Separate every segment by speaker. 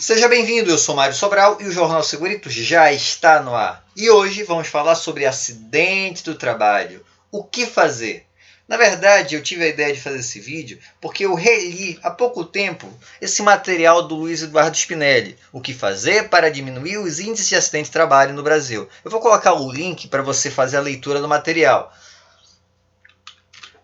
Speaker 1: Seja bem-vindo, eu sou Mário Sobral e o Jornal Seguritos já está no ar. E hoje vamos falar sobre acidente do trabalho. O que fazer? Na verdade, eu tive a ideia de fazer esse vídeo porque eu reli há pouco tempo esse material do Luiz Eduardo Spinelli, O que fazer para diminuir os índices de acidente de trabalho no Brasil. Eu vou colocar o link para você fazer a leitura do material.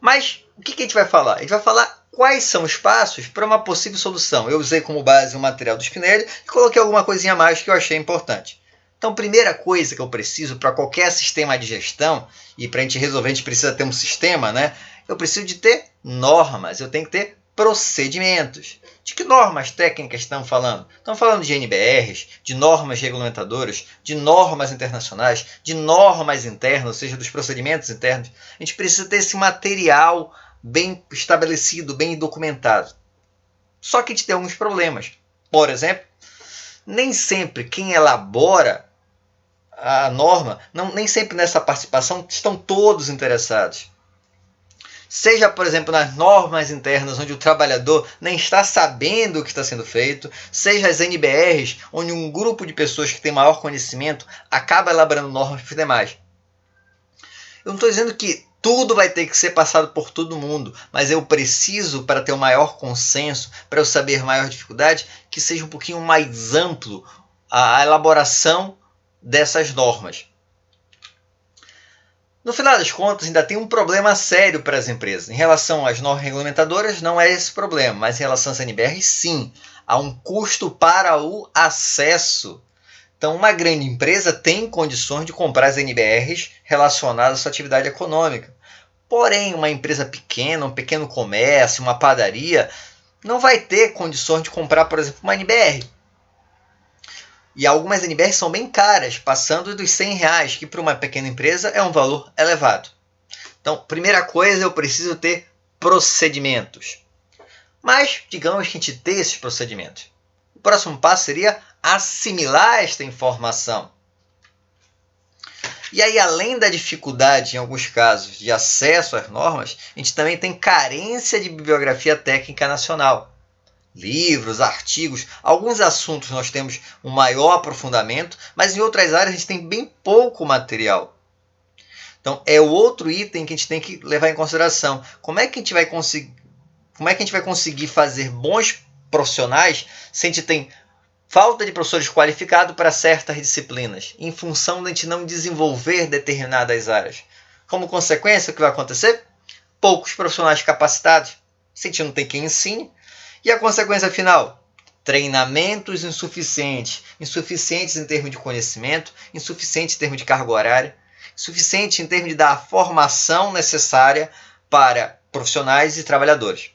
Speaker 1: Mas o que a gente vai falar? A gente vai falar quais são os passos para uma possível solução. Eu usei como base o material do Spinelli e coloquei alguma coisinha a mais que eu achei importante. Então, primeira coisa que eu preciso para qualquer sistema de gestão, e para a gente resolver a gente precisa ter um sistema, né? Eu preciso de ter normas, eu tenho que ter procedimentos. De que normas técnicas estamos falando? Estamos falando de NBRs, de normas regulamentadoras, de normas internacionais, de normas internas, ou seja, dos procedimentos internos. A gente precisa ter esse material bem estabelecido, bem documentado. Só que a gente tem alguns problemas. Por exemplo, nem sempre quem elabora a norma, nem sempre nessa participação estão todos interessados. Seja, por exemplo, nas normas internas, onde o trabalhador nem está sabendo o que está sendo feito, seja as NBRs, onde um grupo de pessoas que tem maior conhecimento acaba elaborando normas para os demais. Eu não estou dizendo que tudo vai ter que ser passado por todo mundo, mas eu preciso, para ter um maior consenso, para eu saber maior dificuldade, que seja um pouquinho mais amplo a elaboração dessas normas. No final das contas, ainda tem um problema sério para as empresas. Em relação às normas regulamentadoras, não é esse problema, mas em relação às NBR, sim. Há um custo para o acesso. Então, uma grande empresa tem condições de comprar as NBRs relacionadas à sua atividade econômica. Porém, uma empresa pequena, um pequeno comércio, uma padaria, não vai ter condições de comprar, por exemplo, uma NBR. E algumas NBRs são bem caras, passando dos R$100, que para uma pequena empresa é um valor elevado. Então, primeira coisa, eu preciso ter procedimentos. Mas, digamos que a gente tem esses procedimentos. O próximo passo seria assimilar esta informação. E aí, além da dificuldade, em alguns casos, de acesso às normas, a gente também tem carência de bibliografia técnica nacional. Livros, artigos, alguns assuntos nós temos um maior aprofundamento, mas em outras áreas a gente tem bem pouco material. Então, é o outro item que a gente tem que levar em consideração. Como é que a gente vai conseguir fazer bons profissionais se a gente tem falta de professores qualificados para certas disciplinas, em função de a gente não desenvolver determinadas áreas? Como consequência, o que vai acontecer? Poucos profissionais capacitados. Se a gente não tem quem ensine. E a consequência final? Treinamentos insuficientes. Insuficientes em termos de conhecimento, insuficientes em termos de carga horária, insuficientes em termos de dar a formação necessária para profissionais e trabalhadores.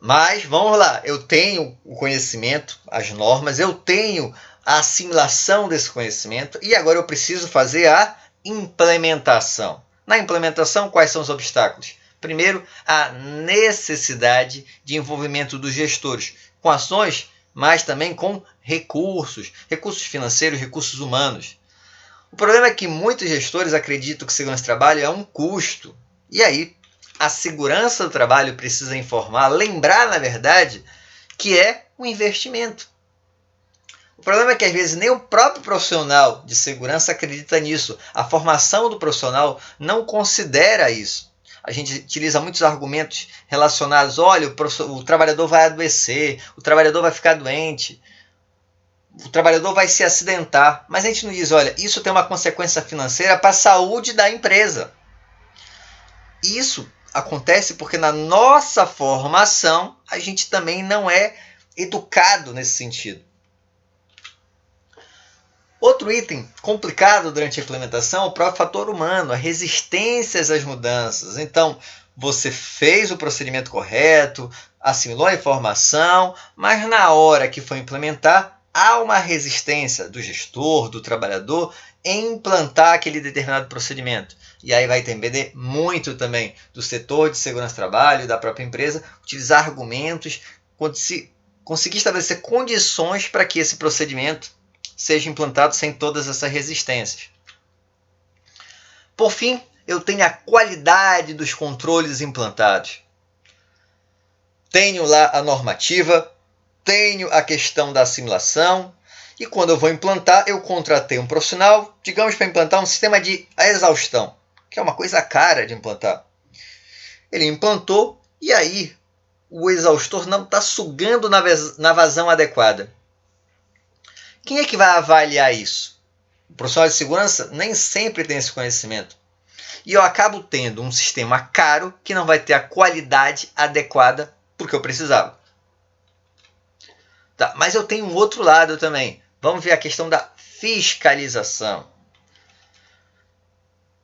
Speaker 1: Mas, vamos lá, eu tenho o conhecimento, as normas, eu tenho a assimilação desse conhecimento e agora eu preciso fazer a implementação. Na implementação, quais são os obstáculos? Primeiro, a necessidade de envolvimento dos gestores, com ações, mas também com recursos financeiros, recursos humanos. O problema é que muitos gestores acreditam que segurança do trabalho é um custo. E aí, a segurança do trabalho precisa informar, lembrar, na verdade, que é um investimento. O problema é que, às vezes, nem o próprio profissional de segurança acredita nisso. A formação do profissional não considera isso. A gente utiliza muitos argumentos relacionados, olha, o trabalhador vai adoecer, o trabalhador vai ficar doente, o trabalhador vai se acidentar. Mas a gente não diz, olha, isso tem uma consequência financeira para a saúde da empresa. Isso acontece porque na nossa formação a gente também não é educado nesse sentido. Outro item complicado durante a implementação é o próprio fator humano, a resistência às mudanças. Então, você fez o procedimento correto, assimilou a informação, mas na hora que for implementar, há uma resistência do gestor, do trabalhador, em implantar aquele determinado procedimento. E aí vai depender muito também do setor de segurança do trabalho, da própria empresa, utilizar argumentos, conseguir estabelecer condições para que esse procedimento seja implantado sem todas essas resistências. Por fim, eu tenho a qualidade dos controles implantados. Tenho lá a normativa, tenho a questão da assimilação, e quando eu vou implantar, eu contratei um profissional, digamos, para implantar um sistema de exaustão, que é uma coisa cara de implantar. Ele implantou, e aí o exaustor não está sugando na vazão adequada. Quem é que vai avaliar isso? O profissional de segurança nem sempre tem esse conhecimento. E eu acabo tendo um sistema caro que não vai ter a qualidade adequada para o que eu precisava. Tá, mas eu tenho um outro lado também. Vamos ver a questão da fiscalização.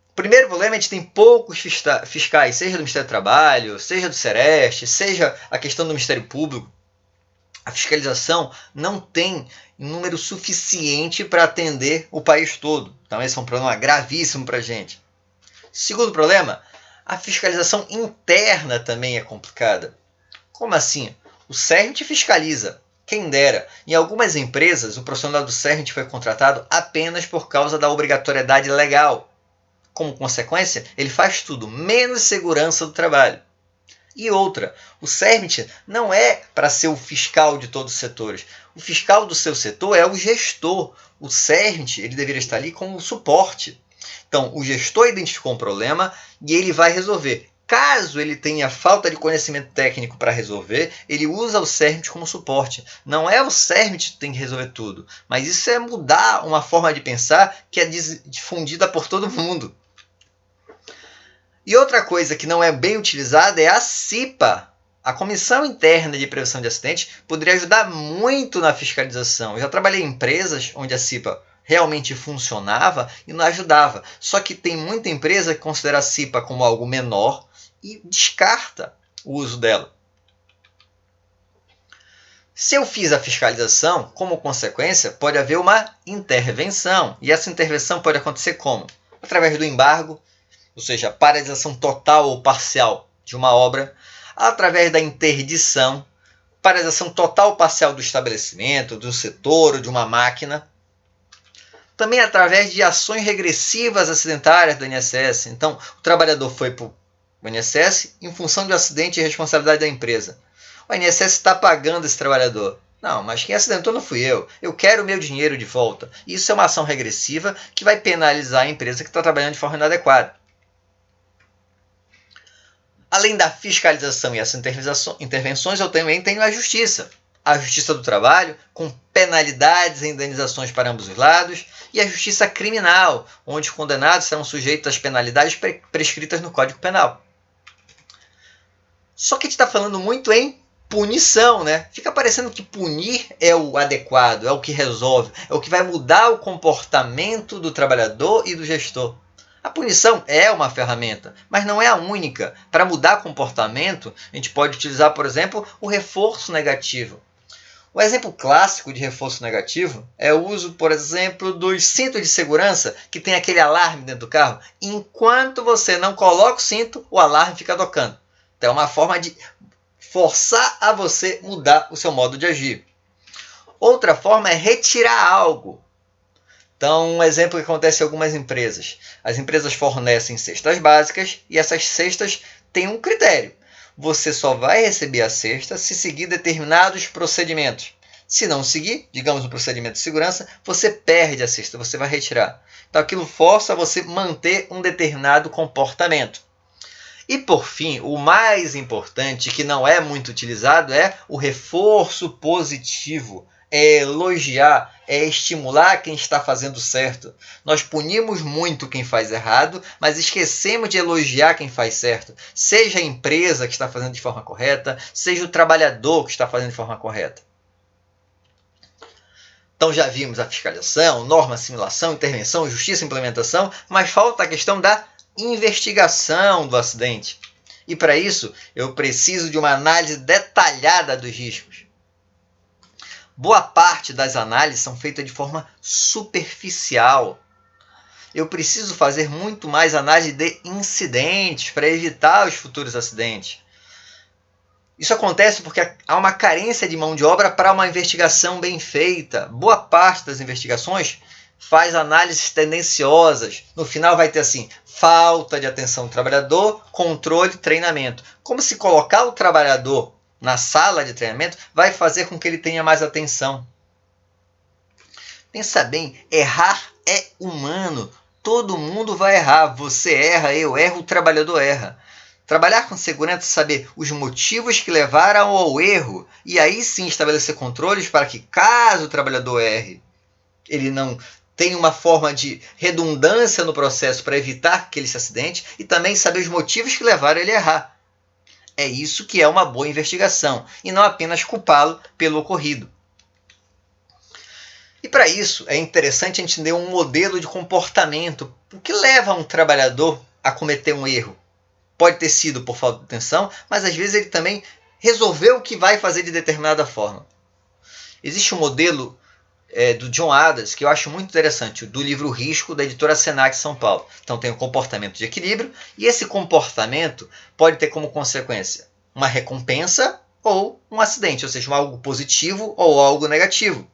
Speaker 1: O primeiro problema é que a gente tem poucos fiscais, seja do Ministério do Trabalho, seja do Sereste, seja a questão do Ministério Público. A fiscalização não tem número suficiente para atender o país todo. Então esse é um problema gravíssimo para a gente. Segundo problema, a fiscalização interna também é complicada. Como assim? O CERMIT fiscaliza. Quem dera, em algumas empresas o profissional do CERMIT foi contratado apenas por causa da obrigatoriedade legal. Como consequência, ele faz tudo, menos segurança do trabalho. E outra, o CERMIT não é para ser o fiscal de todos os setores. O fiscal do seu setor é o gestor. O CERMIT ele deveria estar ali como suporte. Então, o gestor identificou um problema e ele vai resolver. Caso ele tenha falta de conhecimento técnico para resolver, ele usa o CERMIT como suporte. Não é o CERMIT que tem que resolver tudo, mas isso é mudar uma forma de pensar que é difundida por todo mundo. E outra coisa que não é bem utilizada é a CIPA. A Comissão Interna de Prevenção de Acidentes poderia ajudar muito na fiscalização. Eu já trabalhei em empresas onde a CIPA realmente funcionava e não ajudava. Só que tem muita empresa que considera a CIPA como algo menor e descarta o uso dela. Se eu fiz a fiscalização, como consequência, pode haver uma intervenção. E essa intervenção pode acontecer como? Através do embargo, ou seja, paralisação total ou parcial de uma obra, através da interdição, paralisação total ou parcial do estabelecimento, do setor ou de uma máquina, também através de ações regressivas acidentárias do INSS. Então, o trabalhador foi para o INSS em função de um acidente e responsabilidade da empresa. O INSS está pagando esse trabalhador. Não, mas quem acidentou não fui eu. Eu quero o meu dinheiro de volta. Isso é uma ação regressiva que vai penalizar a empresa que está trabalhando de forma inadequada. Além da fiscalização e essas intervenções, eu também tenho a justiça. A justiça do trabalho, com penalidades e indenizações para ambos os lados, e a justiça criminal, onde os condenados serão sujeitos às penalidades prescritas no Código Penal. Só que a gente está falando muito em punição, né? Fica parecendo que punir é o adequado, é o que resolve, é o que vai mudar o comportamento do trabalhador e do gestor. A punição é uma ferramenta, mas não é a única. Para mudar comportamento, a gente pode utilizar, por exemplo, o reforço negativo. O exemplo clássico de reforço negativo é o uso, por exemplo, dos cintos de segurança, que tem aquele alarme dentro do carro. Enquanto você não coloca o cinto, o alarme fica tocando. Então é uma forma de forçar a você mudar o seu modo de agir. Outra forma é retirar algo. Então, um exemplo que acontece em algumas empresas. As empresas fornecem cestas básicas e essas cestas têm um critério. Você só vai receber a cesta se seguir determinados procedimentos. Se não seguir, digamos um procedimento de segurança, você perde a cesta, você vai retirar. Então, aquilo força você manter um determinado comportamento. E, por fim, o mais importante, que não é muito utilizado, é o reforço positivo. É elogiar, é estimular quem está fazendo certo. Nós punimos muito quem faz errado, mas esquecemos de elogiar quem faz certo. Seja a empresa que está fazendo de forma correta, seja o trabalhador que está fazendo de forma correta. Então já vimos a fiscalização, norma, assimilação, intervenção, justiça e implementação, mas falta a questão da investigação do acidente. E para isso, eu preciso de uma análise detalhada dos riscos. Boa parte das análises são feitas de forma superficial. Eu preciso fazer muito mais análise de incidentes para evitar os futuros acidentes. Isso acontece porque há uma carência de mão de obra para uma investigação bem feita. Boa parte das investigações faz análises tendenciosas. No final vai ter assim, falta de atenção do trabalhador, controle, treinamento. Como se colocar o trabalhador na sala de treinamento vai fazer com que ele tenha mais atenção. Pensa bem, errar é humano. Todo mundo vai errar. Você erra, eu erro, o trabalhador erra. Trabalhar com segurança é saber os motivos que levaram ao erro e aí sim estabelecer controles para que, caso o trabalhador erre, ele não tenha uma forma de redundância no processo para evitar que ele se acidente e também saber os motivos que levaram ele a errar. É isso que é uma boa investigação e não apenas culpá-lo pelo ocorrido. E para isso é interessante a gente entender um modelo de comportamento. O que leva um trabalhador a cometer um erro? Pode ter sido por falta de atenção, mas às vezes ele também resolveu o que vai fazer de determinada forma. Existe um modelo do John Adams que eu acho muito interessante, do livro Risco, da editora Senac São Paulo. Então tem o comportamento de equilíbrio, e esse comportamento pode ter como consequência uma recompensa ou um acidente, ou seja, algo positivo ou algo negativo.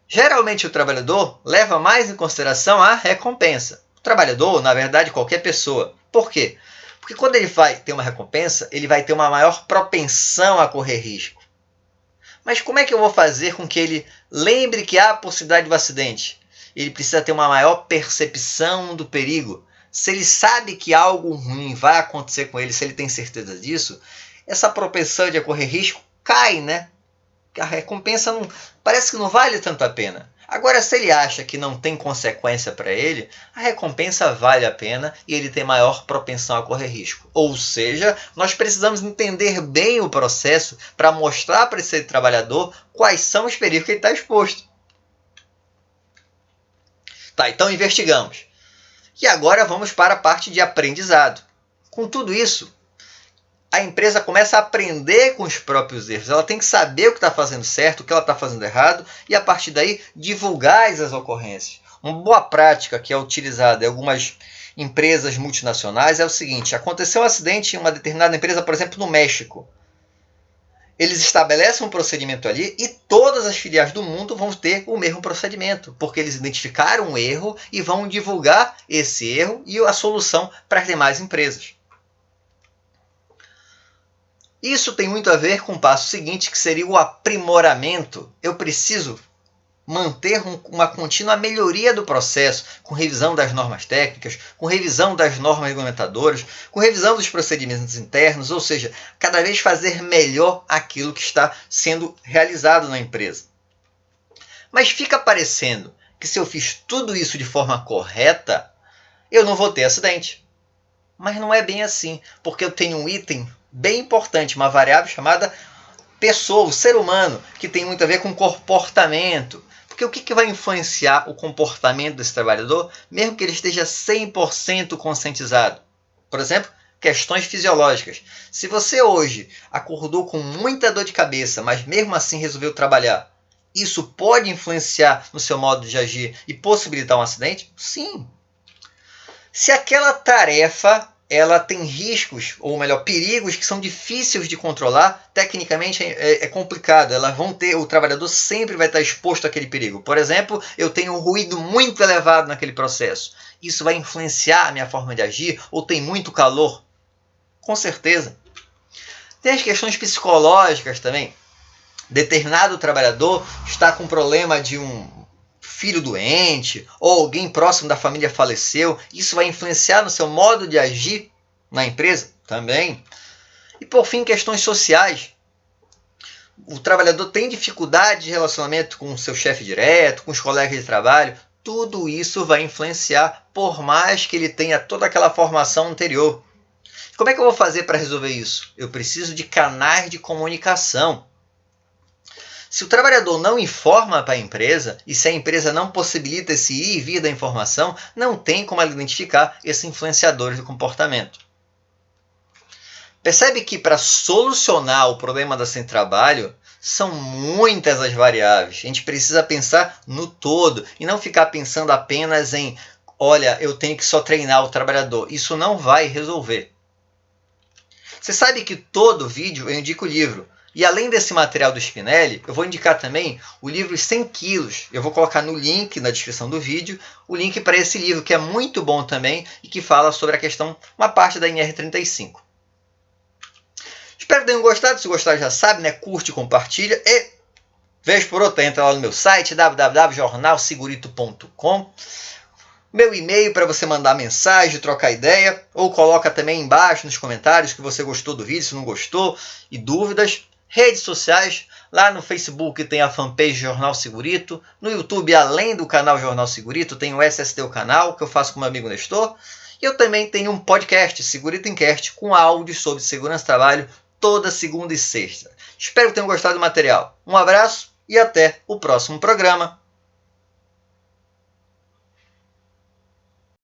Speaker 1: Geralmente o trabalhador leva mais em consideração a recompensa. O trabalhador, na verdade, qualquer pessoa. Por quê? Porque quando ele vai ter uma recompensa, ele vai ter uma maior propensão a correr risco. Mas como é que eu vou fazer com que ele lembre que há a possibilidade do acidente? Ele precisa ter uma maior percepção do perigo. Se ele sabe que algo ruim vai acontecer com ele, se ele tem certeza disso, essa propensão de correr risco cai, né? A recompensa não, parece que não vale tanto a pena. Agora, se ele acha que não tem consequência para ele, a recompensa vale a pena e ele tem maior propensão a correr risco. Ou seja, nós precisamos entender bem o processo para mostrar para esse trabalhador quais são os perigos que ele está exposto. Tá, então investigamos. E agora vamos para a parte de aprendizado. Com tudo isso, a empresa começa a aprender com os próprios erros. Ela tem que saber o que está fazendo certo, o que ela está fazendo errado, e a partir daí divulgar as ocorrências. Uma boa prática que é utilizada em algumas empresas multinacionais é o seguinte: aconteceu um acidente em uma determinada empresa, por exemplo, no México. Eles estabelecem um procedimento ali e todas as filiais do mundo vão ter o mesmo procedimento, porque eles identificaram um erro e vão divulgar esse erro e a solução para as demais empresas. Isso tem muito a ver com o passo seguinte, que seria o aprimoramento. Eu preciso manter uma contínua melhoria do processo, com revisão das normas técnicas, com revisão das normas regulamentadoras, com revisão dos procedimentos internos, ou seja, cada vez fazer melhor aquilo que está sendo realizado na empresa. Mas fica parecendo que se eu fiz tudo isso de forma correta, eu não vou ter acidente. Mas não é bem assim, porque eu tenho um item bem importante, uma variável chamada pessoa, o ser humano, que tem muito a ver com comportamento. Porque o que vai influenciar o comportamento desse trabalhador, mesmo que ele esteja 100% conscientizado? Por exemplo, questões fisiológicas. Se você hoje acordou com muita dor de cabeça, mas mesmo assim resolveu trabalhar, isso pode influenciar no seu modo de agir e possibilitar um acidente? Sim. Se aquela tarefa ela tem riscos, ou melhor, perigos que são difíceis de controlar, tecnicamente é complicado. O trabalhador sempre vai estar exposto àquele perigo. Por exemplo, eu tenho um ruído muito elevado naquele processo. Isso vai influenciar a minha forma de agir? Ou tem muito calor? Com certeza. Tem as questões psicológicas também. Determinado trabalhador está com problema de um filho doente, ou alguém próximo da família faleceu, isso vai influenciar no seu modo de agir na empresa? Também. E por fim, questões sociais. O trabalhador tem dificuldade de relacionamento com o seu chefe direto, com os colegas de trabalho, tudo isso vai influenciar, por mais que ele tenha toda aquela formação anterior. Como é que eu vou fazer para resolver isso? Eu preciso de canais de comunicação. Se o trabalhador não informa para a empresa e se a empresa não possibilita esse ir e vir da informação, não tem como ela identificar esses influenciadores do comportamento. Percebe que para solucionar o problema da sem trabalho, são muitas as variáveis. A gente precisa pensar no todo e não ficar pensando apenas em, olha, eu tenho que só treinar o trabalhador. Isso não vai resolver. Você sabe que todo vídeo eu indico o livro. E além desse material do Spinelli, eu vou indicar também o livro 100 quilos. Eu vou colocar no link, na descrição do vídeo, o link para esse livro, que é muito bom também e que fala sobre a questão, uma parte da NR35. Espero que tenham gostado. Se gostar, já sabe, né? Curte, compartilha e vez por outra entra lá no meu site www.jornalsegurito.com. Meu e-mail para você mandar mensagem, trocar ideia, ou coloca também embaixo nos comentários que você gostou do vídeo, se não gostou, e dúvidas. Redes sociais, lá no Facebook tem a fanpage Jornal Segurito, no YouTube, além do canal Jornal Segurito, tem o SST, o canal, que eu faço com meu amigo Nestor, e eu também tenho um podcast, Segurito Encast, com áudios sobre segurança do trabalho, toda segunda e sexta. Espero que tenham gostado do material. Um abraço e até o próximo programa.